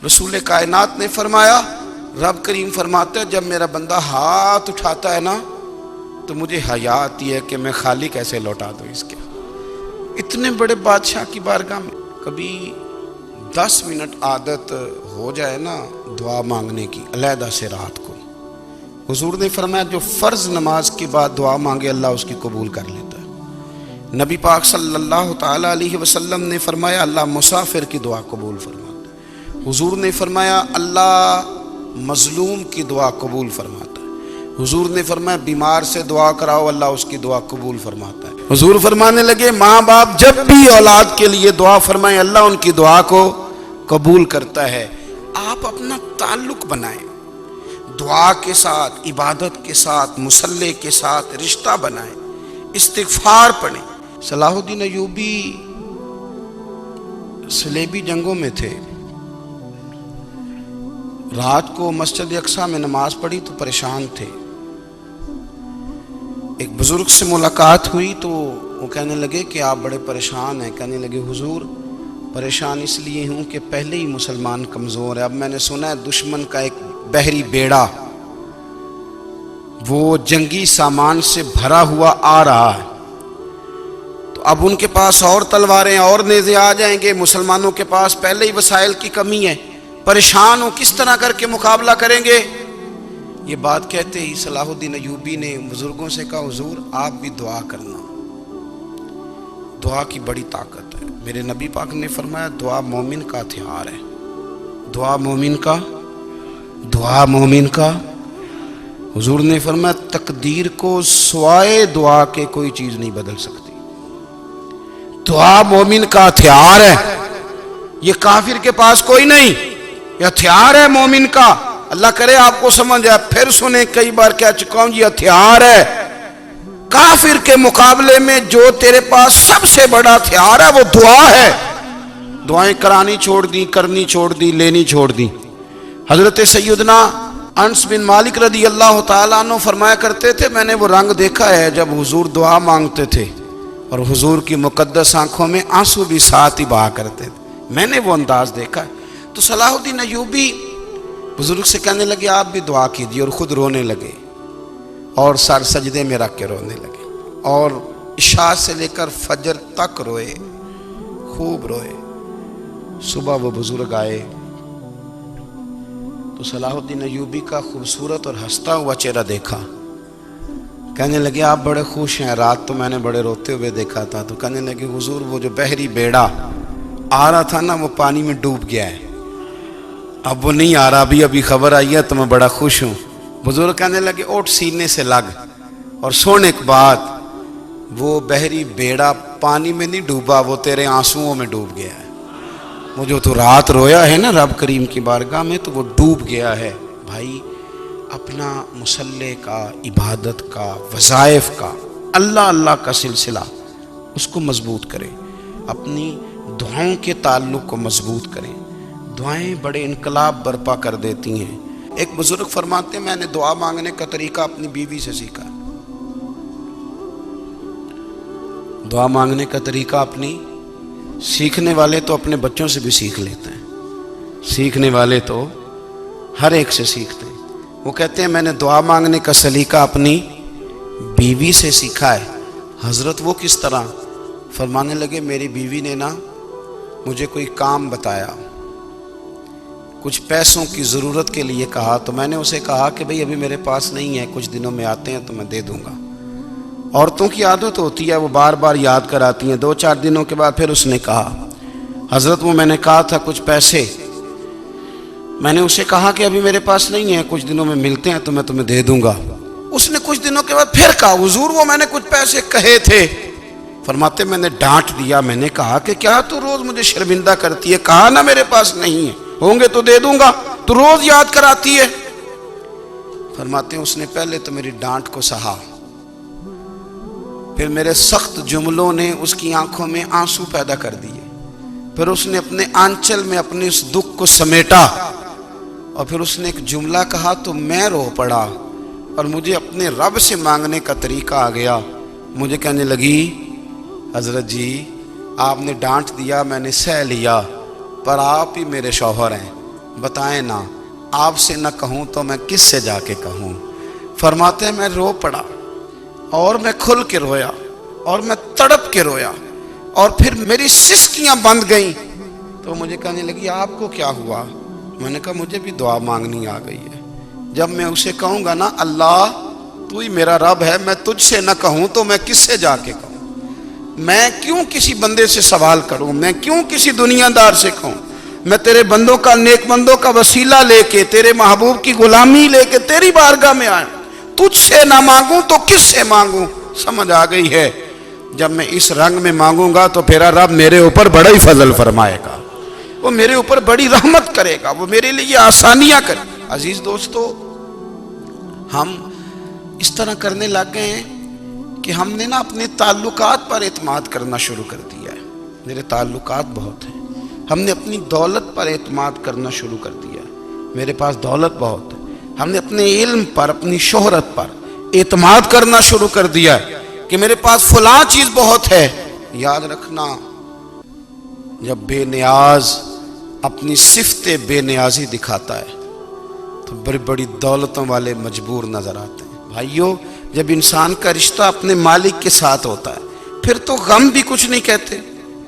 رسول کائنات نے فرمایا، رب کریم فرماتا ہے جب میرا بندہ ہاتھ اٹھاتا ہے نا تو مجھے حیا آتی ہے کہ میں خالی کیسے لوٹا دوں اس کے۔ اتنے بڑے بادشاہ کی بارگاہ میں کبھی 10 منٹ عادت ہو جائے نا دعا مانگنے کی علیحدہ سے رات کو، حضور نے فرمایا جو فرض نماز کے بعد دعا مانگے اللہ اس کی قبول کر لیتا ہے۔ نبی پاک صلی اللہ تعالیٰ علیہ وسلم نے فرمایا اللہ مسافر کی دعا قبول فرماتا ہے۔ حضور نے فرمایا اللہ مظلوم کی دعا قبول فرماتا ہے۔ حضور نے فرمایا بیمار سے دعا کراؤ اللہ اس کی دعا قبول فرماتا ہے۔ حضور فرمانے لگے ماں باپ جب بھی اولاد کے لیے دعا فرمائیں اللہ ان کی دعا کو قبول کرتا ہے۔ آپ اپنا تعلق بنائیں، دعا کے ساتھ، عبادت کے ساتھ، مصلی کے ساتھ رشتہ بنائیں، استغفار پڑھیں۔ صلاح الدین ایوبی صلیبی جنگوں میں تھے، رات کو مسجد اقصیٰ میں نماز پڑھی تو پریشان تھے۔ ایک بزرگ سے ملاقات ہوئی تو وہ کہنے لگے کہ آپ بڑے پریشان ہیں۔ کہنے لگے حضور پریشان اس لیے ہوں کہ پہلے ہی مسلمان کمزور ہے، اب میں نے سنا ہے دشمن کا ایک بحری بیڑا وہ جنگی سامان سے بھرا ہوا آ رہا ہے، تو اب ان کے پاس اور تلواریں اور نیزے آ جائیں گے، مسلمانوں کے پاس پہلے ہی وسائل کی کمی ہے، پریشان ہو کس طرح کر کے مقابلہ کریں گے۔ یہ بات کہتے ہی صلاح الدین ایوبی نے بزرگوں سے کہا حضور آپ بھی دعا کرنا، دعا کی بڑی طاقت ہے۔ میرے نبی پاک نے فرمایا دعا مومن کا ہتھیار ہے، دعا مومن کا۔ حضور نے فرمایا تقدیر کو سوائے دعا کے کوئی چیز نہیں بدل سکتی، دعا مومن کا ہتھیار ہے، یہ کافر کے پاس کوئی نہیں، یہ ہتھیار ہے مومن کا۔ اللہ کرے آپ کو سمجھ آئے، پھر سنیں کئی بار کہہ چکا ہوں یہ ہتھیار ہے کافر کے مقابلے میں، جو تیرے پاس سب سے بڑا ہتھیار ہے وہ دعا ہے۔ دعائیں کرانی چھوڑ دی، کرنی چھوڑ دی، لینی چھوڑ دی۔ حضرت سیدنا انس بن مالک رضی اللہ تعالیٰ عنہ فرمایا کرتے تھے میں نے وہ رنگ دیکھا ہے جب حضور دعا مانگتے تھے اور حضور کی مقدس آنکھوں میں آنسو بھی ساتھ ہی بہا کرتے تھے، میں نے وہ انداز دیکھا ہے۔ تو صلاح الدین ایوبی بزرگ سے کہنے لگے آپ بھی دعا کیجیے، اور خود رونے لگے اور سر سجدے میں رکھ کے رونے لگے، اور عشاء سے لے کر فجر تک روئے، خوب روئے۔ صبح وہ بزرگ آئے تو صلاح الدین ایوبی کا خوبصورت اور ہنستا ہوا چہرہ دیکھا، کہنے لگے آپ بڑے خوش ہیں، رات تو میں نے بڑے روتے ہوئے دیکھا تھا۔ تو کہنے لگے حضور وہ جو بحری بیڑا آ رہا تھا نا وہ پانی میں ڈوب گیا ہے، اب وہ نہیں آ رہا، ابھی خبر آئی ہے تو میں بڑا خوش ہوں۔ بزرگ کہنے لگے اوٹ سینے سے لگ اور سن ایک بات، وہ بحری بیڑا پانی میں نہیں ڈوبا، وہ تیرے آنسوؤں میں ڈوب گیا ہے۔ وہ جو تو رات رویا ہے نا رب کریم کی بارگاہ میں تو وہ ڈوب گیا ہے۔ بھائی اپنا مصلی کا، عبادت کا، وظائف کا، اللہ کا سلسلہ اس کو مضبوط کریں، اپنی دعاؤں کے تعلق کو مضبوط کریں۔ دعائیں بڑے انقلاب برپا کر دیتی ہیں۔ ایک بزرگ فرماتے ہیں میں نے دعا مانگنے کا طریقہ اپنی بیوی سے سیکھا، دعا مانگنے کا طریقہ اپنی، سیکھنے والے تو اپنے بچوں سے بھی سیکھ لیتے ہیں، سیکھنے والے تو ہر ایک سے سیکھتے ہیں۔ وہ کہتے ہیں میں نے دعا مانگنے کا سلیقہ اپنی بیوی سے سیکھا ہے۔ حضرت وہ کس طرح؟ فرمانے لگے میری بیوی نے نا مجھے کوئی کام بتایا، کچھ پیسوں کی ضرورت کے لیے کہا، تو میں نے اسے کہا کہ بھئی ابھی میرے پاس نہیں ہے، کچھ دنوں میں آتے ہیں تو میں دے دوں گا۔ عورتوں کی عادت ہوتی ہے وہ بار بار یاد کراتی ہیں، 2-4 دنوں کے بعد پھر اس نے کہا حضرت وہ میں نے کہا تھا کچھ پیسے، میں نے اسے کہا کہ ابھی میرے پاس نہیں ہے، کچھ دنوں میں ملتے ہیں تو میں تمہیں دے دوں گا۔ اس نے کچھ دنوں کے بعد پھر کہا حضور وہ میں نے کچھ پیسے کہے تھے۔ فرماتے میں نے ڈانٹ دیا، میں نے کہا کہ کیا تو روز مجھے شرمندہ کرتی ہے، کہا نا میرے پاس نہیں ہے، ہوں گے تو دے دوں گا، تو روز یاد کراتی ہے۔ فرماتے ہیں اس نے پہلے تو میری ڈانٹ کو سہا، پھر میرے سخت جملوں نے اس کی آنکھوں میں آنسو پیدا کر دیے، پھر اس نے اپنے آنچل میں اپنے اس دکھ کو سمیٹا، اور پھر اس نے ایک جملہ کہا تو میں رو پڑا، اور مجھے اپنے رب سے مانگنے کا طریقہ آ گیا۔ مجھے کہنے لگی حضرت جی آپ نے ڈانٹ دیا، میں نے سہ لیا، پر آپ ہی میرے شوہر ہیں، بتائیں نا، آپ سے نہ کہوں تو میں کس سے جا کے کہوں۔ فرماتے ہیں میں رو پڑا اور میں کھل کے رویا اور میں تڑپ کے رویا اور پھر میری سسکیاں بند گئیں۔ تو مجھے کہنے لگی آپ کو کیا ہوا؟ میں نے کہا مجھے بھی دعا مانگنی آ گئی ہے۔ جب میں اسے کہوں گا نا اللہ تو ہی میرا رب ہے، میں تجھ سے نہ کہوں تو میں کس سے جا کے کہوں؟ میں کیوں کسی بندے سے سوال کروں؟ میں کیوں کسی دنیا دار سے کہوں؟ میں تیرے بندوں کا، نیک بندوں کا وسیلہ لے کے، تیرے محبوب کی غلامی لے کے تیری بارگاہ میں آیا، تجھ سے نہ مانگوں تو کس سے مانگوں؟ سمجھ آ گئی ہے؟ جب میں اس رنگ میں مانگوں گا تو پھر رب میرے اوپر بڑا ہی فضل فرمائے گا، وہ میرے اوپر بڑی رحمت کرے گا، وہ میرے لیے آسانیاں کرے۔ عزیز دوستو، ہم اس طرح کرنے لگ گئے ہیں کہ ہم نے نا اپنے تعلقات پر اعتماد کرنا شروع کر دیا ہے۔ میرے تعلقات بہت ہیں، ہم نے اپنی دولت پر اعتماد کرنا شروع کر دیا ہے۔ میرے پاس دولت بہت ہے، ہم نے اپنے علم پر، اپنی شہرت پر اعتماد کرنا شروع کر دیا ہے کہ میرے پاس فلاں چیز بہت ہے۔ یاد رکھنا، جب بے نیاز اپنی صفت بے نیازی دکھاتا ہے تو بڑی بڑی دولتوں والے مجبور نظر آتے ہیں۔ بھائیو، جب انسان کا رشتہ اپنے مالک کے ساتھ ہوتا ہے پھر تو غم بھی کچھ نہیں کہتے،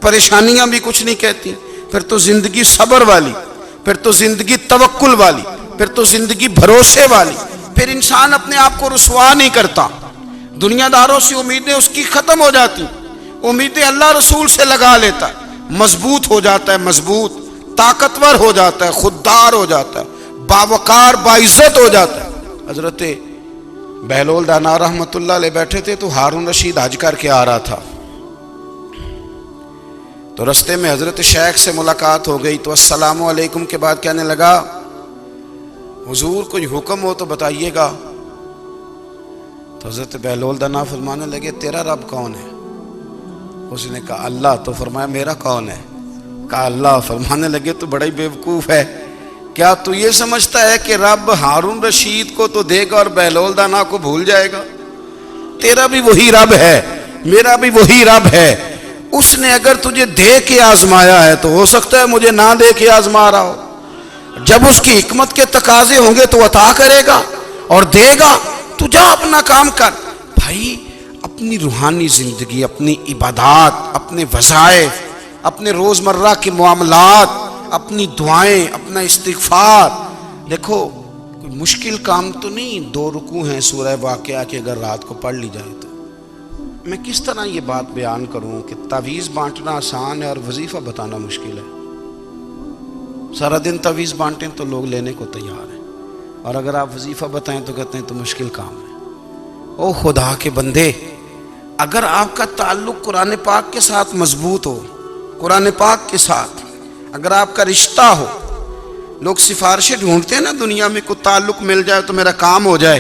پریشانیاں بھی کچھ نہیں کہتی، پھر تو زندگی صبر والی، پھر تو زندگی توکل والی، پھر تو زندگی بھروسے والی۔ پھر انسان اپنے آپ کو رسوا نہیں کرتا، دنیا داروں سے امیدیں اس کی ختم ہو جاتی، امیدیں اللہ رسول سے لگا لیتا ہے، مضبوط ہو جاتا ہے، مضبوط، طاقتور ہو جاتا ہے، خوددار ہو جاتا ہے، باوقار باعزت ہو جاتا ہے۔ حضرت بہلول دانا رحمت اللہ علیہ بیٹھے تھے تو ہارون رشید حج کر کے آ رہا تھا، تو رستے میں حضرت شیخ سے ملاقات ہو گئی تو السلام علیکم کے بعد کہنے لگا حضور کوئی حکم ہو تو بتائیے گا۔ تو حضرت بہلول دانا فرمانے لگے تیرا رب کون ہے؟ اس نے کہا اللہ۔ تو فرمایا میرا کون ہے؟ کہا اللہ۔ فرمانے لگے تو بڑا ہی بیوقوف ہے، کیا تو یہ سمجھتا ہے کہ رب ہارون رشید کو تو دے گا اور بہلول دانا کو بھول جائے گا؟ تیرا بھی وہی رب ہے، میرا بھی وہی رب ہے۔ اس نے اگر تجھے دے کے آزمایا ہے تو ہو سکتا ہے مجھے نہ دے کے آزما رہا ہو۔ جب اس کی حکمت کے تقاضے ہوں گے تو عطا کرے گا اور دے گا، تو جا اپنا کام کر۔ بھائی، اپنی روحانی زندگی، اپنی عبادات، اپنے وظائف، اپنے روزمرہ کے معاملات، اپنی دعائیں، اپنا استغفار، دیکھو کوئی مشکل کام تو نہیں، 2 رکوع ہیں سورہ واقعہ کے، اگر رات کو پڑھ لی جائے تو۔ میں کس طرح یہ بات بیان کروں کہ تعویذ بانٹنا آسان ہے اور وظیفہ بتانا مشکل ہے۔ سارا دن تعویذ بانٹیں تو لوگ لینے کو تیار ہیں، اور اگر آپ وظیفہ بتائیں تو کہتے ہیں تو مشکل کام ہے۔ او خدا کے بندے، اگر آپ کا تعلق قرآن پاک کے ساتھ مضبوط ہو، قرآن پاک کے ساتھ اگر آپ کا رشتہ ہو، لوگ سفارشیں ڈھونڈتے ہیں نا دنیا میں، کوئی تعلق مل جائے تو میرا کام ہو جائے۔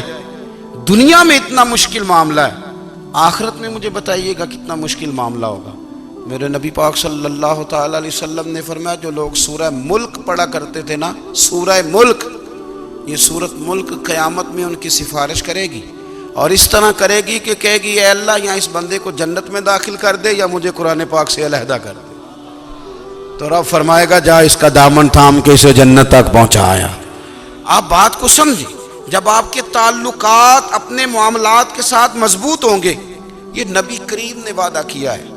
دنیا میں اتنا مشکل معاملہ ہے، آخرت میں مجھے بتائیے گا کتنا مشکل معاملہ ہوگا۔ میرے نبی پاک صلی اللہ تعالی علیہ وسلم نے فرمایا جو لوگ سورہ ملک پڑھا کرتے تھے نا، سورہ ملک، یہ سورت ملک قیامت میں ان کی سفارش کرے گی، اور اس طرح کرے گی کہ کہے گی اے اللہ یا اس بندے کو جنت میں داخل کر دے یا مجھے قرآن پاک سے علیحدہ کر دے۔ تو رب فرمائے گا جا اس کا دامن تھام کے اسے جنت تک پہنچایا۔ آپ بات کو سمجھیں، جب آپ کے تعلقات اپنے معاملات کے ساتھ مضبوط ہوں گے، یہ نبی کریم نے وعدہ کیا ہے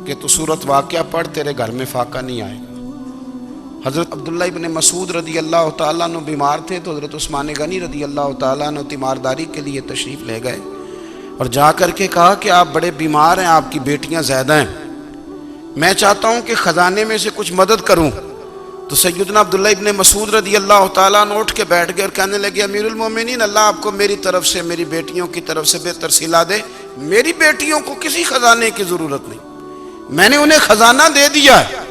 کہ تو سورت واقعہ پڑھ تیرے گھر میں فاقہ نہیں آئے گا۔ حضرت عبداللہ ابن مسعود رضی اللہ تعالیٰ عنہ بیمار تھے تو حضرت عثمان غنی رضی اللہ تعالیٰ عنہ تیمارداری کے لیے تشریف لے گئے اور جا کر کے کہا کہ آپ بڑے بیمار ہیں، آپ کی بیٹیاں زیادہ ہیں، میں چاہتا ہوں کہ خزانے میں سے کچھ مدد کروں۔ تو سیدنا عبداللہ ابن مسعود رضی اللہ تعالیٰ عنہ اٹھ کے بیٹھ گئے اور کہنے لگے امیر المومنین، اللہ آپ کو میری طرف سے، میری بیٹیوں کی طرف سے بہتر صلہ دے، میری بیٹیوں کو کسی خزانے کی ضرورت نہیں، میں نے انہیں خزانہ دے دیا ہے۔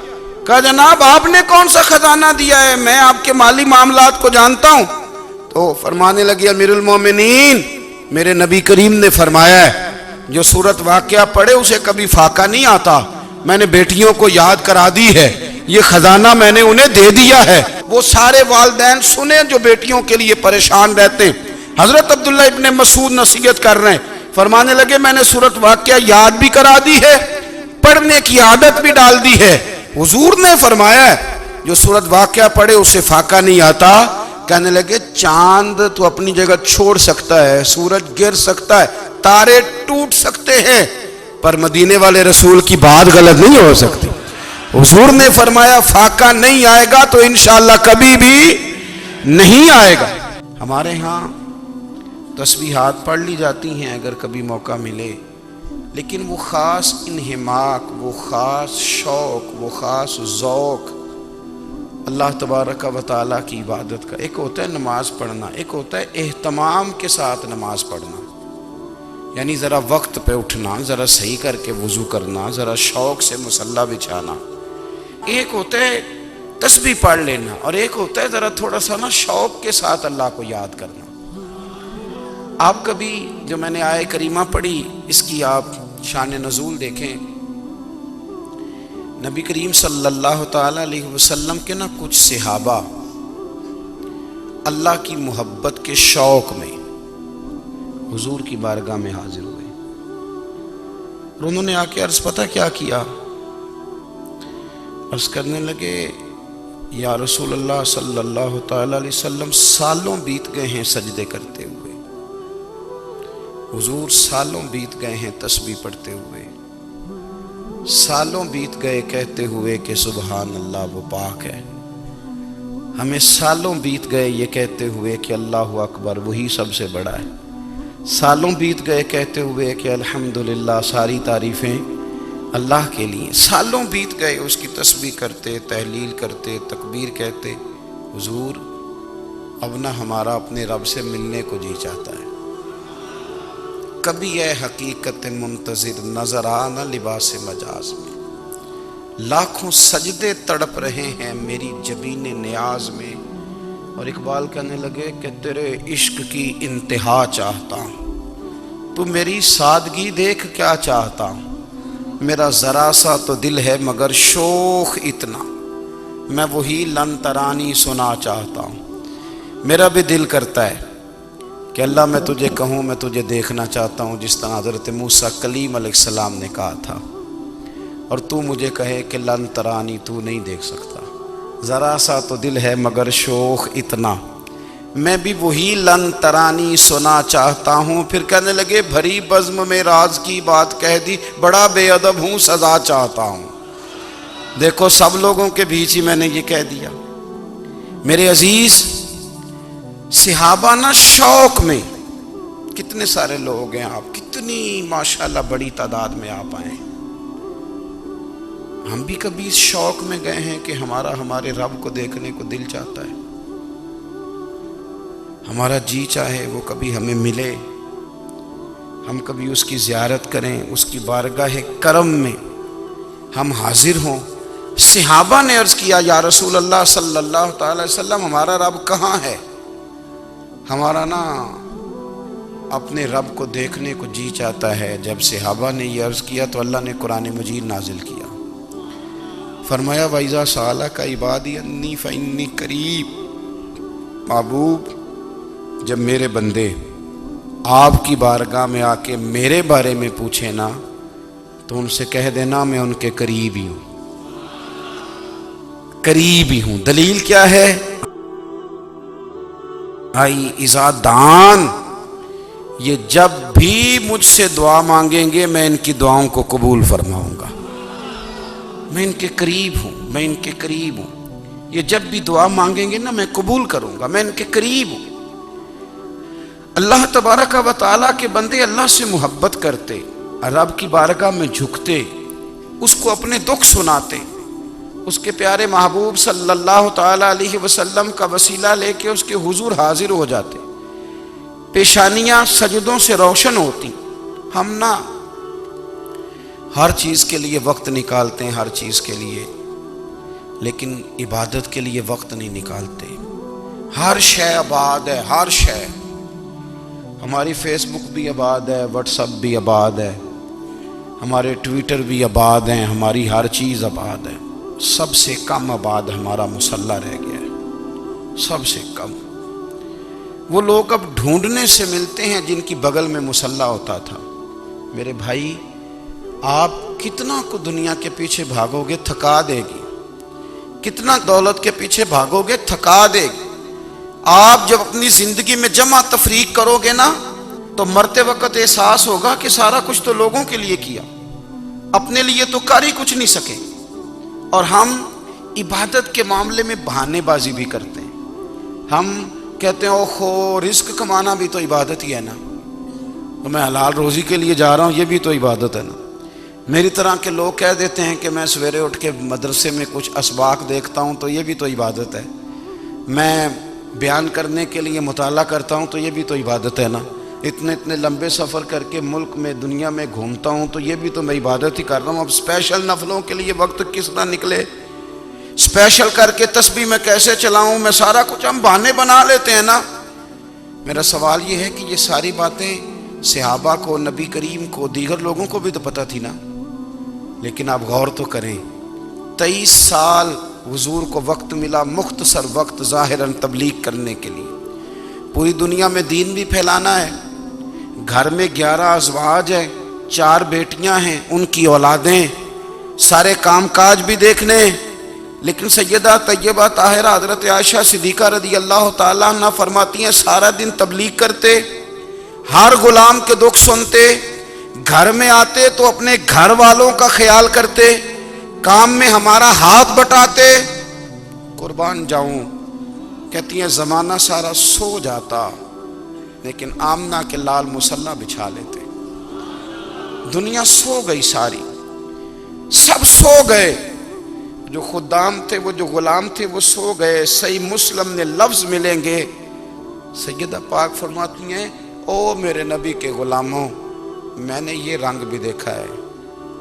کہا جناب آپ نے کون سا خزانہ دیا ہے، میں آپ کے مالی معاملات کو جانتا ہوں۔ تو فرمانے لگے امیر المومنین، میرے نبی کریم نے فرمایا ہے جو سورت واقعہ پڑھے اسے کبھی فاقہ نہیں آتا، میں نے بیٹیوں کو یاد کرا دی ہے، یہ خزانہ میں نے انہیں دے دیا ہے۔ وہ سارے والدین سنیں جو بیٹیوں کے لیے پریشان رہتے ہیں۔ حضرت عبداللہ ابن مسعود نصیحت کر رہے ہیں، فرمانے لگے میں نے سورت واقعہ یاد بھی کرا دی ہے، پڑھنے کی عادت بھی ڈال دی ہے۔ حضور نے فرمایا ہے جو سورت واقعہ پڑھے اسے فاقہ نہیں آتا. کہنے لگے چاند تو اپنی جگہ چھوڑ سکتا ہے، سورج گر سکتا ہے، تارے ٹوٹ سکتے ہیں، پر مدینے والے رسول کی بات غلط نہیں ہو سکتی. حضور نے فرمایا فاقہ نہیں آئے گا تو انشاءاللہ کبھی بھی نہیں آئے گا. ہمارے ہاں تسبیحات پڑھ لی جاتی ہیں اگر کبھی موقع ملے، لیکن وہ خاص انہماک، وہ خاص شوق، وہ خاص ذوق اللہ تبارک و تعالیٰ کی عبادت کا. ایک ہوتا ہے نماز پڑھنا، ایک ہوتا ہے اہتمام کے ساتھ نماز پڑھنا، یعنی ذرا وقت پہ اٹھنا، ذرا صحیح کر کے وضو کرنا، ذرا شوق سے مصلی بچھانا. ایک ہوتا ہے تسبیح پڑھ لینا، اور ایک ہوتا ہے ذرا تھوڑا سا نا شوق کے ساتھ اللہ کو یاد کرنا. آپ کبھی جو میں نے آیت کریمہ پڑھی اس کی آپ شان نزول دیکھیں. نبی کریم صلی اللہ تعالی علیہ وسلم کے نا کچھ صحابہ اللہ کی محبت کے شوق میں حضور کی بارگاہ میں حاضر ہوئے، اور انہوں نے آ کے عرض پتہ کیا کیا؟ عرض کرنے لگے یا رسول اللہ صلی اللہ تعالی علیہ وسلم سالوں بیت گئے ہیں سجدے کرتے ہوئے، حضور سالوں بیت گئے ہیں تسبیح پڑھتے ہوئے، سالوں بیت گئے کہتے ہوئے کہ سبحان اللہ وہ پاک ہے، ہمیں سالوں بیت گئے یہ کہتے ہوئے کہ اللہ اکبر وہی سب سے بڑا ہے، سالوں بیت گئے کہتے ہوئے کہ الحمدللہ ساری تعریفیں اللہ کے لیے، سالوں بیت گئے اس کی تسبیح کرتے، تحلیل کرتے، تکبیر کہتے. حضور اب نہ ہمارا اپنے رب سے ملنے کو جی چاہتا ہے. کبھی اے حقیقت منتظر نظر آنا لباس مجاز میں، لاکھوں سجدے تڑپ رہے ہیں میری جبین نیاز میں. اور اقبال کہنے لگے کہ تیرے عشق کی انتہا چاہتا ہوں، تو میری سادگی دیکھ کیا چاہتا ہوں، میرا ذرا سا تو دل ہے مگر شوق اتنا، میں وہی لن ترانی سنا چاہتا ہوں. میرا بھی دل کرتا ہے کہ اللہ میں تجھے کہوں میں تجھے دیکھنا چاہتا ہوں جس طرح حضرت موسیٰ کلیم علیہ السلام نے کہا تھا، اور تو مجھے کہے کہ لن ترانی تو نہیں دیکھ سکتا، ذرا سا تو دل ہے مگر شوق اتنا، میں بھی وہی لن ترانی سنا چاہتا ہوں. پھر کہنے لگے بھری بزم میں راز کی بات کہہ دی، بڑا بے ادب ہوں سزا چاہتا ہوں. دیکھو سب لوگوں کے بیچ ہی میں نے یہ کہہ دیا. میرے عزیز صحابہ نا شوق میں، کتنے سارے لوگ ہیں آپ، کتنی ماشاءاللہ بڑی تعداد میں آپ آئے. ہم بھی کبھی اس شوق میں گئے ہیں کہ ہمارے رب کو دیکھنے کو دل چاہتا ہے، ہمارا جی چاہے وہ کبھی ہمیں ملے، ہم کبھی اس کی زیارت کریں، اس کی بارگاہ کرم میں ہم حاضر ہوں. صحابہ نے عرض کیا یا رسول اللہ صلی اللہ تعالی علیہ وسلم ہمارا رب کہاں ہے؟ ہمارا نا اپنے رب کو دیکھنے کو جی چاہتا ہے. جب صحابہ نے یہ عرض کیا تو اللہ نے قرآن مجید نازل کیا، فرمایا وَإِذَا سَأَلَكَ عِبَادِي أَنِّي فَإِنِّي قَرِيبٌ. محبوب جب میرے بندے آپ کی بارگاہ میں آ کے میرے بارے میں پوچھیں نا تو ان سے کہہ دینا میں ان کے قریب ہی ہوں، قریب ہی ہوں. دلیل کیا ہے؟ آئی اذا دان، یہ جب بھی مجھ سے دعا مانگیں گے میں ان کی دعاؤں کو قبول فرماؤں گا. میں ان کے قریب ہوں، میں ان کے قریب ہوں. یہ جب بھی دعا مانگیں گے نا میں قبول کروں گا، میں ان کے قریب ہوں. اللہ تبارک و تعالیٰ کے بندے اللہ سے محبت کرتے، رب کی بارگاہ میں جھکتے، اس کو اپنے دکھ سناتے، اس کے پیارے محبوب صلی اللہ تعالیٰ علیہ وسلم کا وسیلہ لے کے اس کے حضور حاضر ہو جاتے، پیشانیاں سجدوں سے روشن ہوتی. ہم نہ ہر چیز کے لیے وقت نکالتے ہیں، ہر چیز کے لیے، لیکن عبادت کے لیے وقت نہیں نکالتے. ہر شے آباد ہے، ہر شے. ہماری فیس بک بھی آباد ہے، واٹس ایپ بھی آباد ہے، ہمارے ٹویٹر بھی آباد ہیں، ہماری ہر چیز آباد ہے. سب سے کم آباد ہمارا مصلی رہ گیا ہے، سب سے کم. وہ لوگ اب ڈھونڈنے سے ملتے ہیں جن کی بغل میں مصلی ہوتا تھا. میرے بھائی آپ کتنا کو دنیا کے پیچھے بھاگو گے تھکا دے گی. کتنا دولت کے پیچھے بھاگو گے، تھکا دے گی۔ آپ جب اپنی زندگی میں جمع تفریق کرو گے نا تو مرتے وقت احساس ہوگا کہ سارا کچھ تو لوگوں کے لیے کیا، اپنے لیے تو کر ہی کچھ نہیں سکے۔ اور ہم عبادت کے معاملے میں بہانے بازی بھی کرتے ہیں۔ ہم کہتے ہیں اوہو رزق کمانا بھی تو عبادت ہی ہے نا، تو میں حلال روزی کے لیے جا رہا ہوں، یہ بھی تو عبادت ہے نا۔ میری طرح کے لوگ کہہ دیتے ہیں کہ میں سویرے اٹھ کے مدرسے میں کچھ اسباق دیکھتا ہوں تو یہ بھی تو عبادت ہے، میں بیان کرنے کے لیے مطالعہ کرتا ہوں تو یہ بھی تو عبادت ہے نا، اتنے لمبے سفر کر کے ملک میں دنیا میں گھومتا ہوں تو یہ بھی تو میں عبادت ہی کر رہا ہوں۔ اب اسپیشل نفلوں کے لیے وقت کس طرح نکلے، اسپیشل کر کے تسبیح میں کیسے چلاؤں، میں سارا کچھ ہم بہانے بنا لیتے ہیں نا۔ میرا سوال یہ ہے کہ یہ ساری باتیں صحابہ کو، نبی کریم کو، دیگر لوگوں کو بھی تو پتہ تھی نا، لیکن آپ غور تو کریں 23 سال حضور کو وقت ملا، مختصر وقت ظاہراً تبلیغ کرنے کے لیے، پوری دنیا میں دین بھی پھیلانا ہے۔ گھر میں 11 ازواج ہیں، 4 بیٹیاں ہیں، ان کی اولادیں، سارے کام کاج بھی دیکھنے، لیکن سیدہ طیبہ طاہرہ حضرت عائشہ صدیقہ رضی اللہ تعالیٰ عنہ فرماتی ہیں سارا دن تبلیغ کرتے، ہر غلام کے دکھ سنتے، گھر میں آتے تو اپنے گھر والوں کا خیال کرتے، کام میں ہمارا ہاتھ بٹاتے۔ قربان جاؤں، کہتی ہیں زمانہ سارا سو جاتا لیکن آمنہ کے لال مصلی بچھا لیتے۔ دنیا سو گئی، ساری سب سو گئے، جو خدام تھے، وہ جو غلام تھے وہ سو گئے۔ صحیح مسلم میں لفظ ملیں گے، سیدہ پاک فرماتی ہیں او میرے نبی کے غلاموں، میں نے یہ رنگ بھی دیکھا ہے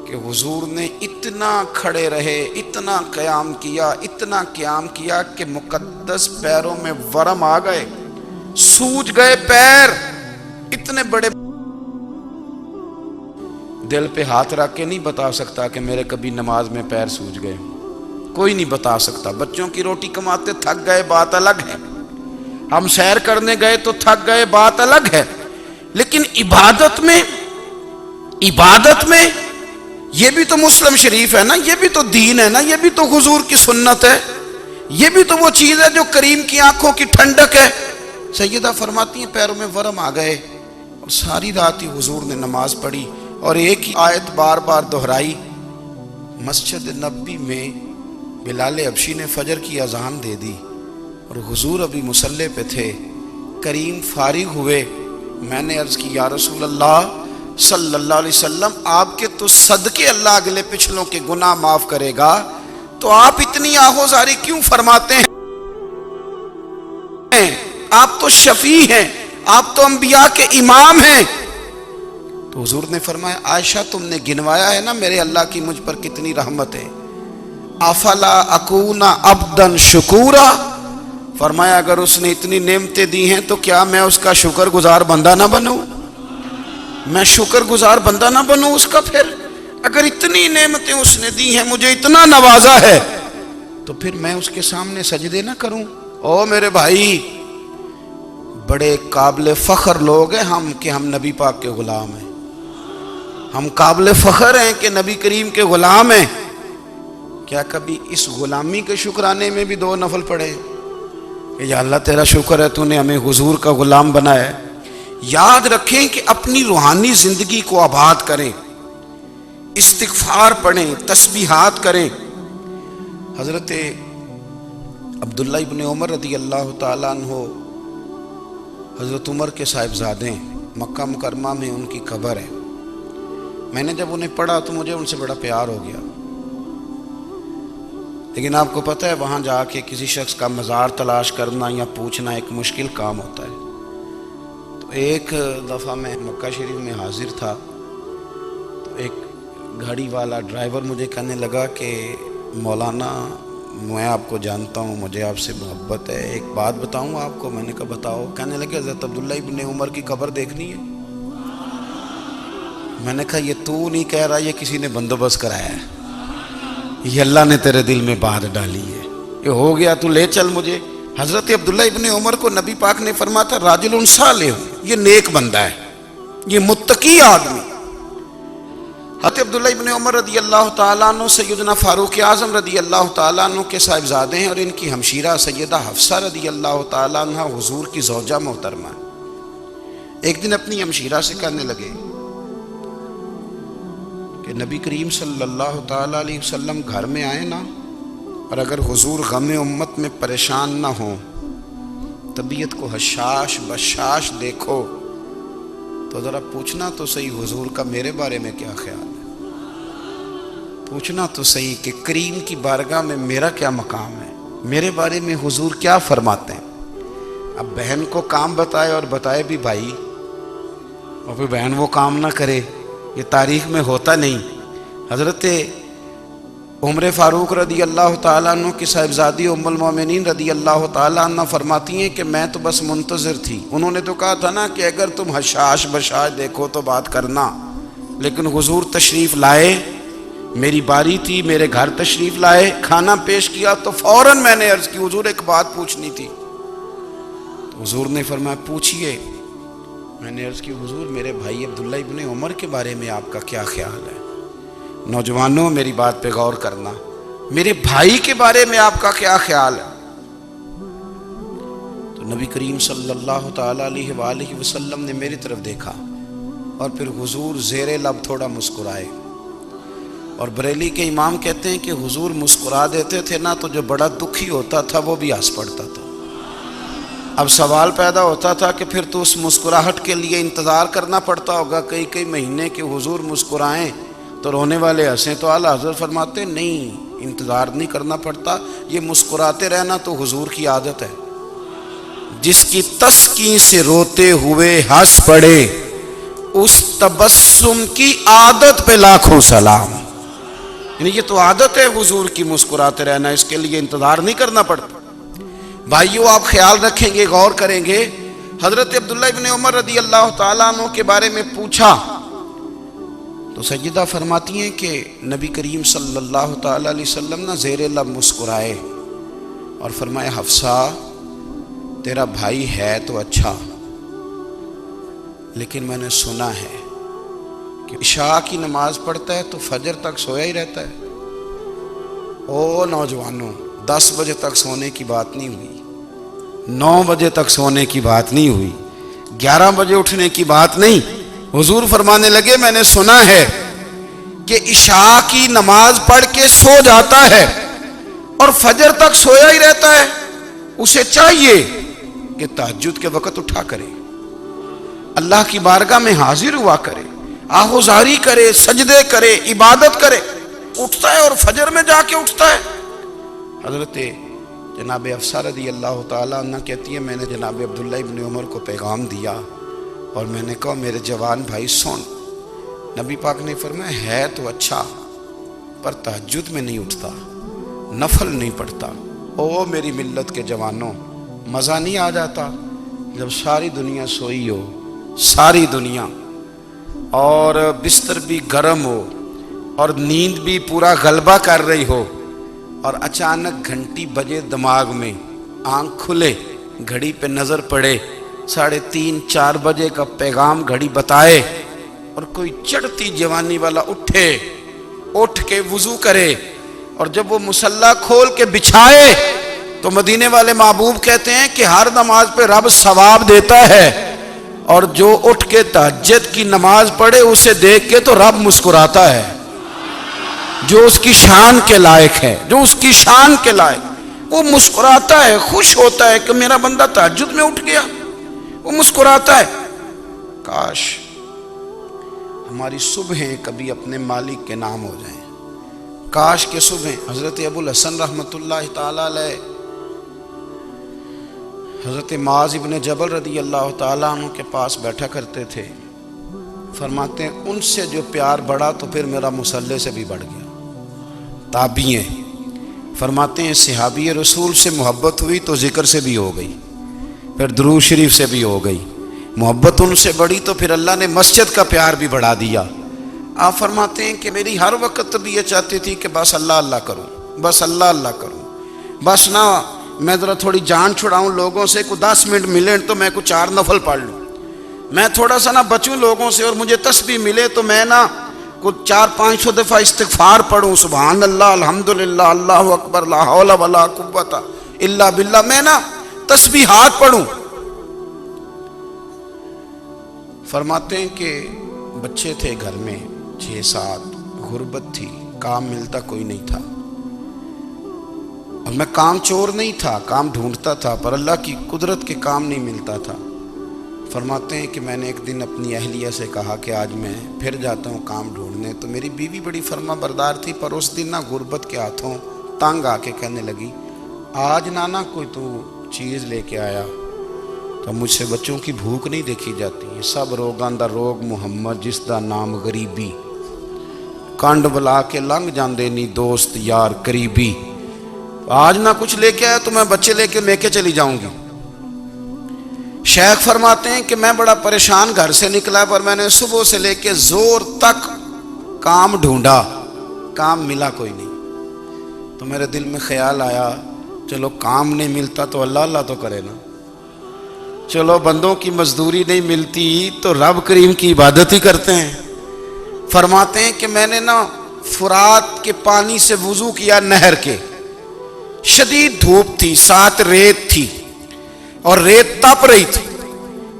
کہ حضور نے اتنا کھڑے رہے، اتنا قیام کیا، اتنا قیام کیا کہ مقدس پیروں میں ورم آ گئے، سوج گئے پیر، اتنے بڑے۔ دل پہ ہاتھ رکھ کے نہیں بتا سکتا کہ میرے کبھی نماز میں پیر سوج گئے، کوئی نہیں بتا سکتا۔ بچوں کی روٹی کماتے تھک گئے بات الگ ہے، ہم سیر کرنے گئے تو تھک گئے بات الگ ہے، لیکن عبادت میں یہ بھی تو مسلم شریف ہے نا، یہ بھی تو دین ہے نا، یہ بھی تو حضور کی سنت ہے، یہ بھی تو وہ چیز ہے جو کریم کی آنکھوں کی ٹھنڈک ہے۔ سیدہ فرماتی ہیں پیروں میں ورم آ گئے، اور ساری رات ہی حضور نے نماز پڑھی اور ایک ہی آیت بار بار دہرائی۔ مسجد نبوی میں بلال حبشی نے فجر کی اذان دے دی اور حضور ابھی مصلی پہ تھے، کریم فارغ ہوئے، میں نے عرض کی یا رسول اللہ صلی اللہ علیہ وسلم، آپ کے تو صدقے اللہ اگلے پچھلوں کے گناہ معاف کرے گا، تو آپ اتنی آہوزاری کیوں فرماتے ہیں؟ آپ تو شفیع ہیں، آپ تو انبیاء کے امام ہیں۔ تو حضور نے فرمایا عائشہ تم نے گنوایا ہے نا میرے اللہ کی مجھ پر کتنی رحمت ہے، افلا اکون عبدا شکورا، فرمایا اگر اس نے اتنی نعمتیں دی ہیں تو کیا میں اس کا شکر گزار بندہ نہ بنوں، میں شکر گزار بندہ نہ بنوں اس کا؟ پھر اگر اتنی نعمتیں اس نے دی ہیں، مجھے اتنا نوازا ہے، تو پھر میں اس کے سامنے سجدے نہ کروں؟ او میرے بھائی، بڑے قابل فخر لوگ ہیں ہم کہ ہم نبی پاک کے غلام ہیں، ہم قابل فخر ہیں کہ نبی کریم کے غلام ہیں۔ کیا کبھی اس غلامی کے شکرانے میں بھی 2 نفل پڑھے کہ یا اللہ تیرا شکر ہے تو نے ہمیں حضور کا غلام بنایا ہے؟ یاد رکھیں کہ اپنی روحانی زندگی کو آباد کریں، استغفار پڑھیں، تسبیحات کریں۔ حضرت عبداللہ ابن عمر رضی اللہ تعالیٰ عنہ حضرت عمر کے صاحبزادے ہیں، مکہ مکرمہ میں ان کی قبر ہے۔ میں نے جب انہیں پڑھا تو مجھے ان سے بڑا پیار ہو گیا، لیکن آپ کو پتہ ہے وہاں جا کے کسی شخص کا مزار تلاش کرنا یا پوچھنا ایک مشکل کام ہوتا ہے۔ تو ایک دفعہ میں مکہ شریف میں حاضر تھا، تو ایک گاڑی والا ڈرائیور مجھے کہنے لگا کہ مولانا میں آپ کو جانتا ہوں، مجھے آپ سے محبت ہے، ایک بات بتاؤں آپ کو؟ میں نے کہا بتاؤ۔ کہنے لگے حضرت عبداللہ ابن عمر کی قبر دیکھنی ہے۔ میں نے کہا یہ تو نہیں کہہ رہا، یہ کسی نے بندوبست کرایا ہے، یہ اللہ نے تیرے دل میں بات ڈالی ہے، یہ ہو گیا تو لے چل مجھے۔ حضرت عبداللہ ابن عمر کو نبی پاک نے فرمایا تھا راجل صالح، یہ نیک بندہ ہے، یہ متقی آدمی۔ حضرت عبداللہ ابن عمر رضی اللہ تعالیٰ عنہ سیدنا فاروق اعظم رضی اللہ تعالیٰ عنہ کے صاحبزادے ہیں، اور ان کی ہمشیرہ سیدہ حفصہ رضی اللہ تعالیٰ عنہ حضور کی زوجہ محترمہ ہے۔ ایک دن اپنی ہمشیرہ سے کہنے لگے کہ نبی کریم صلی اللہ تعالیٰ علیہ وسلم گھر میں آئے نا، اور اگر حضور غم امت میں پریشان نہ ہوں، طبیعت کو حشاش بشاش دیکھو، تو ذرا پوچھنا تو صحیح حضور کا میرے بارے میں کیا خیال ہے، پوچھنا تو صحیح کہ کریم کی بارگاہ میں میرا کیا مقام ہے، میرے بارے میں حضور کیا فرماتے ہیں۔ اب بہن کو کام بتائے، اور بتائے بھی بھائی، اور پھر بہن وہ کام نہ کرے، یہ تاریخ میں ہوتا نہیں۔ حضرت عمر فاروق رضی اللہ تعالیٰ عنہ کی صاحبزادی ام المومنین رضی اللہ تعالیٰ عنہ فرماتی ہیں کہ میں تو بس منتظر تھی، انہوں نے تو کہا تھا نا کہ اگر تم حشاش بشاش دیکھو تو بات کرنا، لیکن حضور تشریف لائے، میری باری تھی، میرے گھر تشریف لائے، کھانا پیش کیا تو فوراً میں نے عرض کی حضور ایک بات پوچھنی تھی۔ تو حضور نے فرمایا پوچھئے۔ میں نے عرض کی حضور میرے بھائی عبداللہ ابن عمر کے بارے میں آپ کا کیا خیال ہے؟ نوجوانوں میری بات پہ غور کرنا، میرے بھائی کے بارے میں آپ کا کیا خیال ہے؟ تو نبی کریم صلی اللہ تعالیٰ علیہ وآلہ وسلم نے میری طرف دیکھا، اور پھر حضور زیر لب تھوڑا مسکرائے، اور بریلی کے امام کہتے ہیں کہ حضور مسکرا دیتے تھے نا تو جو بڑا دکھی ہوتا تھا وہ بھی ہنس پڑتا تھا۔ اب سوال پیدا ہوتا تھا کہ پھر تو اس مسکراہٹ کے لیے انتظار کرنا پڑتا ہوگا کئی مہینے کہ حضور مسکرائیں تو رونے والے ہنسیں، تو اعلیٰ حضرت فرماتے نہیں، انتظار نہیں کرنا پڑتا، یہ مسکراتے رہنا تو حضور کی عادت ہے۔ جس کی تسکین سے روتے ہوئے ہنس پڑے، اس تبسم کی عادت پہ لاکھوں سلام۔ یعنی یہ تو عادت ہے حضور کی مسکراتے رہنا، اس کے لیے انتظار نہیں کرنا پڑتا۔ بھائیو آپ خیال رکھیں گے، غور کریں گے، حضرت عبداللہ ابن عمر رضی اللہ تعالیٰ عنہ کے بارے میں پوچھا تو سیدہ فرماتی ہیں کہ نبی کریم صلی اللہ تعالیٰ علیہ وسلم نہ زیر لب مسکرائے اور فرمایا حفصہ تیرا بھائی ہے تو اچھا، لیکن میں نے سنا ہے کہ عشاء کی نماز پڑھتا ہے تو فجر تک سویا ہی رہتا ہے۔ او نوجوانوں، 10 بجے تک سونے کی بات نہیں ہوئی، 9 بجے تک سونے کی بات نہیں ہوئی، 11 بجے اٹھنے کی بات نہیں۔ حضور فرمانے لگے میں نے سنا ہے کہ عشاء کی نماز پڑھ کے سو جاتا ہے اور فجر تک سویا ہی رہتا ہے، اسے چاہیے کہ تہجد کے وقت اٹھا کرے، اللہ کی بارگاہ میں حاضر ہوا کرے، آہوزاری کرے، سجدے کرے، عبادت کرے، اٹھتا ہے اور فجر میں جا کے اٹھتا ہے۔ حضرت جناب حفصہ رضی اللہ تعالیٰ عنہ کہتی ہے میں نے جناب عبداللہ ابن عمر کو پیغام دیا اور میں نے کہا میرے جوان بھائی سن، نبی پاک نے فرمایا ہے تو اچھا پر تہجد میں نہیں اٹھتا، نفل نہیں پڑھتا۔ او میری ملت کے جوانوں، مزہ نہیں آ جاتا جب ساری دنیا سوئی ہو، ساری دنیا، اور بستر بھی گرم ہو اور نیند بھی پورا غلبہ کر رہی ہو، اور اچانک گھنٹی بجے دماغ میں، آنکھ کھلے، گھڑی پہ نظر پڑے، 3:30 4 بجے کا پیغام گھڑی بتائے، اور کوئی چڑھتی جوانی والا اٹھ کے وضو کرے، اور جب وہ مصلی کھول کے بچھائے تو مدینے والے محبوب کہتے ہیں کہ ہر نماز پہ رب ثواب دیتا ہے، اور جو اٹھ کے تہجد کی نماز پڑھے اسے دیکھ کے تو رب مسکراتا ہے، جو اس کی شان کے لائق ہے، جو اس کی شان کے لائق، وہ مسکراتا ہے، خوش ہوتا ہے کہ میرا بندہ تہجد میں اٹھ گیا، وہ مسکراتا ہے۔ کاش ہماری صبحیں کبھی اپنے مالک کے نام ہو جائیں، کاش کہ صبحیں حضرت ابو الحسن رحمۃ اللہ تعالیٰ علیہ حضرت معاذ ابن جبل رضی اللہ تعالیٰ عنہ کے پاس بیٹھا کرتے تھے، فرماتے ہیں ان سے جو پیار بڑھا تو پھر میرا مصلی سے بھی بڑھ گیا۔ تابعی ہیں، فرماتے ہیں صحابی رسول سے محبت ہوئی تو ذکر سے بھی ہو گئی، پھر درود شریف سے بھی ہو گئی، محبت ان سے بڑھی تو پھر اللہ نے مسجد کا پیار بھی بڑھا دیا۔ آپ فرماتے ہیں کہ میری ہر وقت طبیعت چاہتی تھی کہ بس اللہ اللہ کروں، بس اللہ اللہ کروں، بس نہ میں ذرا تھوڑی جان چھڑاؤں لوگوں سے، کوئی 10 منٹ ملے تو میں کوئی 4 نفل پڑھ لوں، میں تھوڑا سا نہ بچوں لوگوں سے، اور مجھے تسبیح ملے تو میں نہ کچھ 400-500 دفعہ استغفار پڑھوں، سبحان اللہ، الحمدللہ، اللہ اکبر، لا حول ولا قوت الا باللہ، میں نا تسبیحات پڑھوں۔ فرماتے ہیں کہ بچے تھے گھر میں 6-7، غربت تھی، کام ملتا کوئی نہیں تھا، اور میں کام چور نہیں تھا، کام ڈھونڈتا تھا، پر اللہ کی قدرت کے کام نہیں ملتا تھا۔ فرماتے ہیں کہ میں نے ایک دن اپنی اہلیہ سے کہا کہ آج میں پھر جاتا ہوں کام ڈھونڈنے، تو میری بیوی بڑی فرما بردار تھی، پر اس دن نا غربت کے ہاتھوں تنگ آ کے کہنے لگی، آج نانا کوئی تو چیز لے کے آیا، تو مجھ سے بچوں کی بھوک نہیں دیکھی جاتی، یہ سب روگاں دا روگ محمد جس دا نام غریبی، کنڈ بلا کے لنگ جاندے نہیں دوست یار قریبی، آج نہ کچھ لے کے آیا تو میں بچے لے کے چلی جاؤں گی۔ شیخ فرماتے ہیں کہ میں بڑا پریشان گھر سے نکلا، پر میں نے صبح سے لے کے زور تک کام ڈھونڈا، کام ملا کوئی نہیں، تو میرے دل میں خیال آیا چلو کام نہیں ملتا تو اللہ اللہ تو کرے نا، چلو بندوں کی مزدوری نہیں ملتی تو رب کریم کی عبادت ہی کرتے ہیں۔ فرماتے ہیں کہ میں نے نا فرات کے پانی سے وضو کیا، نہر کے، شدید دھوپ تھی، ساتھ ریت تھی اور ریت تپ رہی تھی،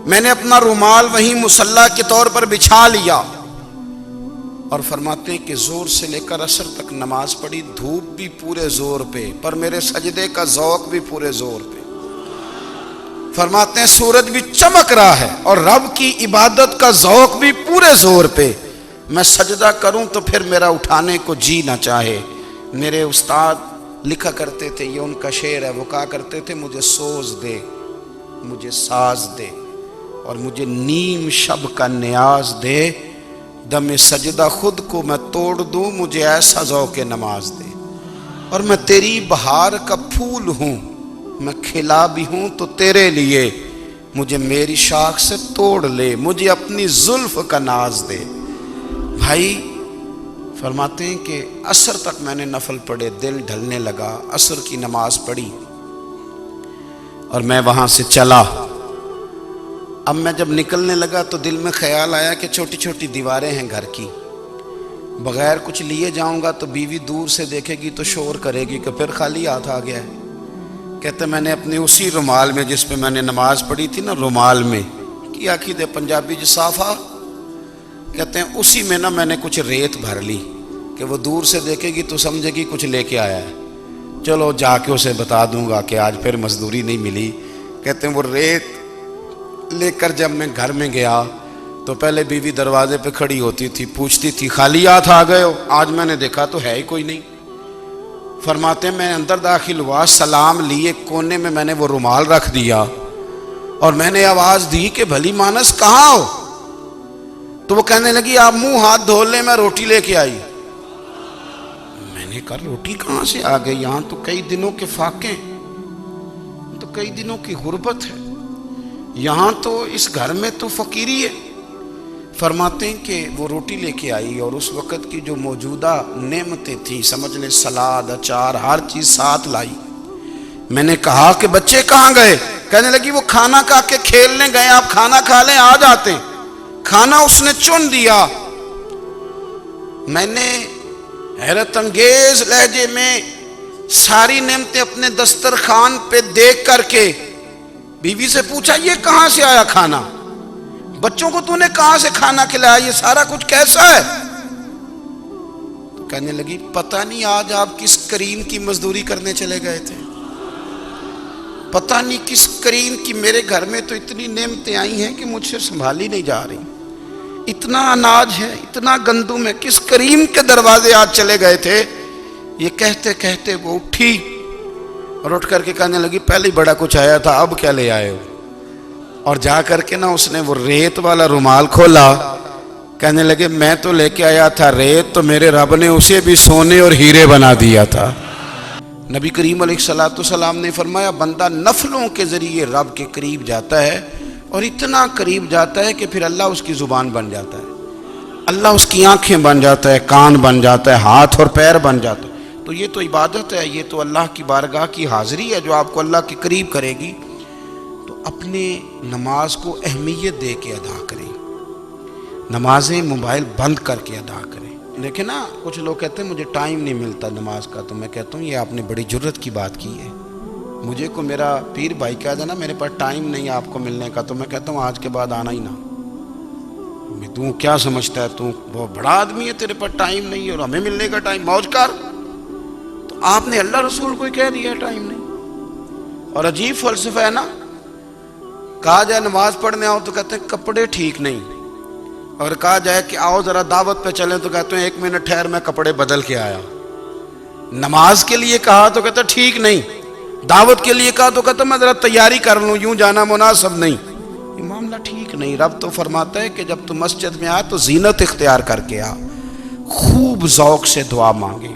میں نے اپنا رومال وہیں مصلی کے طور پر بچھا لیا، اور فرماتے ہیں کہ زور سے لے کر عصر تک نماز پڑھی، دھوپ بھی پورے زور پہ، پر میرے سجدے کا ذوق بھی پورے زور پہ۔ فرماتے ہیں سورج بھی چمک رہا ہے اور رب کی عبادت کا ذوق بھی پورے زور پہ، میں سجدہ کروں تو پھر میرا اٹھانے کو جی نہ چاہے۔ میرے استاد لکھا کرتے تھے، یہ ان کا شعر ہے، وہ کہا کرتے تھے مجھے سوز دے، مجھے ساز دے، اور مجھے نیم شب کا نیاز دے، دم سجدہ خود کو میں توڑ دوں، مجھے ایسا ذوق نماز دے، اور میں تیری بہار کا پھول ہوں، میں کھلا بھی ہوں تو تیرے لیے، مجھے میری شاخ سے توڑ لے، مجھے اپنی زلف کا ناز دے۔ بھائی فرماتے ہیں کہ عصر تک میں نے نفل پڑھے، دل ڈھلنے لگا، عصر کی نماز پڑھی اور میں وہاں سے چلا۔ اب میں جب نکلنے لگا تو دل میں خیال آیا کہ چھوٹی چھوٹی دیواریں ہیں گھر کی، بغیر کچھ لیے جاؤں گا تو بیوی دور سے دیکھے گی تو شور کرے گی کہ پھر خالی ہاتھ آ گیا ہے۔ کہتے میں نے اپنے اسی رومال میں جس پہ میں نے نماز پڑھی تھی نا، رومال میں کی عقید پنجابی جو صافہ کہتے ہیں، اسی میں نا میں نے کچھ ریت بھر لی کہ وہ دور سے دیکھے گی تو سمجھے گی کچھ لے کے آیا ہے، چلو جا کے اسے بتا دوں گا کہ آج پھر مزدوری نہیں ملی۔ کہتے ہیں وہ ریت لے کر جب میں گھر میں گیا تو پہلے بیوی دروازے پہ کھڑی ہوتی تھی، پوچھتی تھی خالی ہاتھ آ گئے ہو؟ آج میں نے دیکھا تو ہے ہی کوئی نہیں۔ فرماتے ہیں میں اندر داخل ہوا، سلام لیے، کونے میں میں نے وہ رومال رکھ دیا اور میں نے آواز دی کہ بھلی مانس کہاں ہو؟ تو وہ کہنے لگی آپ منہ ہاتھ دھو لیں، میں روٹی لے کے آئی۔ میں نے کہا روٹی کہاں سے آ گئی؟ یہاں تو کئی دنوں کے فاقے، تو کئی دنوں کی غربت ہے، یہاں تو اس گھر میں تو فقیری ہے۔ فرماتے ہیں کہ وہ روٹی لے کے آئی اور اس وقت کی جو موجودہ نعمتیں تھیں، سمجھ لیں سلاد، اچار، ہر چیز ساتھ لائی۔ میں نے کہا کہ بچے کہاں گئے؟ کہنے لگی وہ کھانا کھا کے کھیلنے گئے، آپ کھانا کھا لیں آ جاتے ہیں۔ کھانا اس نے چن دیا۔ میں نے حیرت انگیز لہجے میں ساری نعمتیں اپنے دسترخوان پہ دیکھ کر کے بیوی سے پوچھا یہ کہاں سے آیا کھانا؟ بچوں کو تو نے کہاں سے کھانا کھلایا؟ یہ سارا کچھ کیسا ہے؟ تو کہنے لگی پتہ نہیں آج آپ کس کریم کی مزدوری کرنے چلے گئے تھے، پتہ نہیں کس کریم کی، میرے گھر میں تو اتنی نعمتیں آئی ہیں کہ مجھ سے سنبھالی نہیں جا رہی، اتنا اناج ہے، اتنا گندم ہے، کس کریم کے دروازے آج چلے گئے تھے؟ یہ کہتے کہتے وہ اٹھی اور اٹھ کر کے کہنے لگی پہلے بڑا کچھ آیا تھا، اب کیا لے آئے ہو؟ اور جا کر کے نا اس نے وہ ریت والا رومال کھولا، کہنے لگے میں تو لے کے آیا تھا ریت، تو میرے رب نے اسے بھی سونے اور ہیرے بنا دیا تھا۔ نبی کریم علیہ السلام نے فرمایا بندہ نفلوں کے ذریعے رب کے قریب جاتا ہے، اور اتنا قریب جاتا ہے کہ پھر اللہ اس کی زبان بن جاتا ہے، اللہ اس کی آنکھیں بن جاتا ہے، کان بن جاتا ہے، ہاتھ اور پیر بن جاتا ہے۔ تو یہ تو عبادت ہے، یہ تو اللہ کی بارگاہ کی حاضری ہے جو آپ کو اللہ کے قریب کرے گی۔ تو اپنے نماز کو اہمیت دے کے ادا کریں، نمازیں موبائل بند کر کے ادا کریں، دیکھیں نا کچھ لوگ کہتے ہیں مجھے ٹائم نہیں ملتا نماز کا، تو میں کہتا ہوں یہ آپ نے بڑی جرت کی بات کی ہے۔ مجھے کو میرا پیر بھائی کہہ دے نا میرے پاس ٹائم نہیں ہے آپ کو ملنے کا، تو میں کہتا ہوں آج کے بعد آنا ہی نہ۔ تو کیا سمجھتا ہے تو بہت بڑا آدمی ہے، تیرے پاس ٹائم نہیں ہے اور ہمیں ملنے کا ٹائم، موج کر۔ تو آپ نے اللہ رسول کو ہی کہہ دیا ٹائم نہیں۔ اور عجیب فلسفہ ہے نا، کہا جائے نماز پڑھنے آؤ تو کہتے ہیں کپڑے ٹھیک نہیں، اور کہا جائے کہ آؤ ذرا دعوت پہ چلیں تو کہتے ہیں 1 منٹ ٹھہر میں کپڑے بدل کے آیا۔ نماز کے لیے کہا تو کہتا ٹھیک نہیں، دعوت کے لیے کہا تو کہتا میں ذرا تیاری کر لوں، یوں جانا مناسب نہیں۔ یہ معاملہ ٹھیک نہیں۔ رب تو فرماتا ہے کہ جب تو مسجد میں آ تو زینت اختیار کر کے آ، خوب ذوق سے دعا مانگے،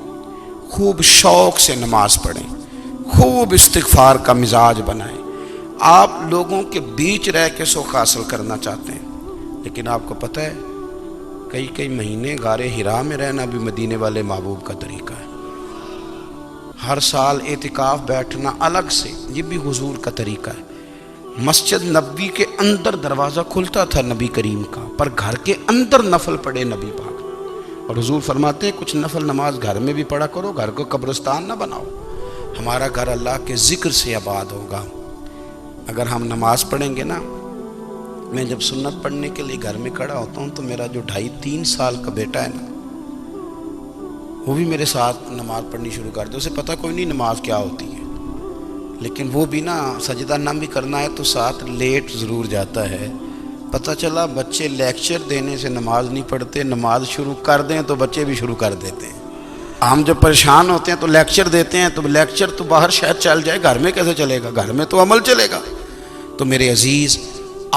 خوب شوق سے نماز پڑھیں، خوب استغفار کا مزاج بنائیں۔ آپ لوگوں کے بیچ رہ کے سکھ حاصل کرنا چاہتے ہیں، لیکن آپ کو پتہ ہے کئی مہینے غار حرا میں رہنا بھی مدینے والے محبوب کا طریقہ ہے۔ ہر سال اعتکاف بیٹھنا الگ سے، یہ بھی حضور کا طریقہ ہے۔ مسجد نبوی کے اندر دروازہ کھلتا تھا نبی کریم کا، پر گھر کے اندر نفل پڑھے نبی پاک، اور حضور فرماتے ہیں کچھ نفل نماز گھر میں بھی پڑھا کرو، گھر کو قبرستان نہ بناؤ۔ ہمارا گھر اللہ کے ذکر سے آباد ہوگا اگر ہم نماز پڑھیں گے نا۔ میں جب سنت پڑھنے کے لیے گھر میں کھڑا ہوتا ہوں تو میرا جو 2.5-3 سال کا بیٹا ہے نا، وہ بھی میرے ساتھ نماز پڑھنی شروع کر دے۔ اسے پتہ کوئی نہیں نماز کیا ہوتی ہے، لیکن وہ بھی نا سجدہ نہ بھی کرنا ہے تو ساتھ لیٹ ضرور جاتا ہے۔ پتہ چلا بچے لیکچر دینے سے نماز نہیں پڑھتے، نماز شروع کر دیں تو بچے بھی شروع کر دیتے ہیں۔ ہم جب پریشان ہوتے ہیں تو لیکچر دیتے ہیں، تو لیکچر تو باہر شاید چل جائے، گھر میں کیسے چلے گا؟ گھر میں تو عمل چلے گا۔ تو میرے عزیز،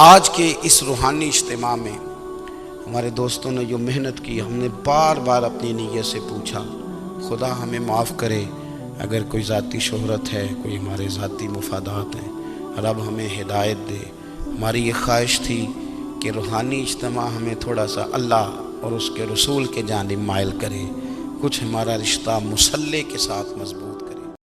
آج کے اس روحانی اجتماع میں ہمارے دوستوں نے جو محنت کی، ہم نے بار بار اپنی نیت سے پوچھا خدا ہمیں معاف کرے اگر کوئی ذاتی شہرت ہے، کوئی ہمارے ذاتی مفادات ہیں، رب ہمیں ہدایت دے۔ ہماری یہ خواہش تھی کہ روحانی اجتماع ہمیں تھوڑا سا اللہ اور اس کے رسول کے جانب مائل کرے، کچھ ہمارا رشتہ مصلی کے ساتھ مضبوط